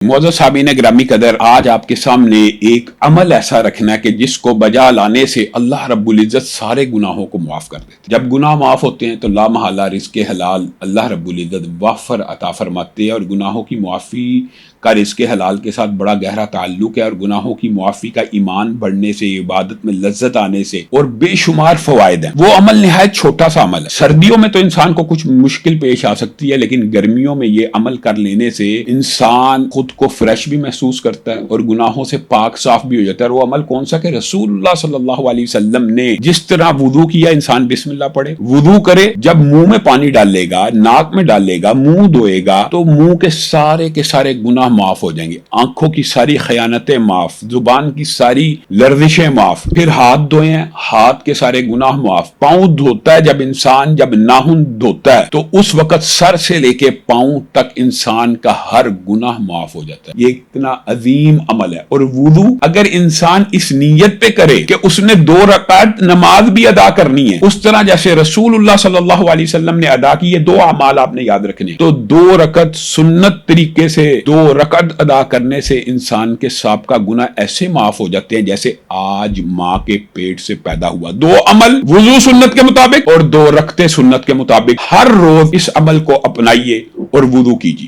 मुअज़्ज़ज़ सामीन ग्रामी कदर, आज आपके सामने एक अमल ऐसा रखना है कि जिसको बजा लाने से अल्लाह रब्बुल इज़्ज़त सारे गुनाहों को माफ़ कर देते। जब गुनाह माफ़ होते हैं तो ला महला रिज़्क़े हलाल अल्लाह रब्बुल इज़्ज़त वाफ़र अता फरमाते हैं। और गुनाहों की मुआफ़ी का रिज़्क़े हलाल के साथ बड़ा गहरा ताल्लुक है। और गुनाहों की मुआफ़ी का ईमान बढ़ने से, इबादत में लज्जत आने से और बेशुमार फ़वाइद हैं। वो अमल निहायत छोटा सा अमल है। सर्दियों में तो इंसान को कुछ मुश्किल पेश आ सकती है, लेकिन गर्मियों में ये अमल कर लेने से इंसान खुद को फ्रेश भी महसूस करता है और गुनाहों से पाक साफ भी हो जाता है। और वो अमल कौन सा कि रसूलुल्लाह सल्लल्लाहु अलैहि वसल्लम ने जिस तरह वुदू किया, इंसान बिस्मिल्लाह पढ़े, वुदू करे, जब मुंह में पानी डालेगा, नाक में डालेगा, मुंह धोएगा, तो मुंह के सारे गुनाह माफ हो जाएंगे, आंखों की सारी खयानतें माफ, जुबान की सारी लर्जिशें माफ। फिर हाथ धोए, हाथ के सारे गुनाह माफ। पांव धोता है जब इंसान, जब नाखून धोता है तो उस वक्त सर से लेके पांव तक इंसान का हर गुनाह माफ हो जाता है। ये इतना अजीम अमल है। और वुदू अगर इंसान इस नीयत पे करे कि उसने 2 रकात नमाज भी अदा करनी है, उस तरह जैसे रसूलुल्लाह सल्लल्लाहु अलैहि वसल्लम ने अदा की, ये 2 अमाल आपने याद रखने, तो 2 रकत सुन्नत तरीके से 2 रकत अदा करने से इंसान के साबका गुनाह ऐसे माफ हो जाते हैं जैसे आज माँ के पेट से पैदा हुआ। 2 अमल, वुजू सुन्नत के मुताबिक और 2 रकते सुन्नत के मुताबिक। हर रोज इस अमल को अपनाइए और वुदू कीजिए।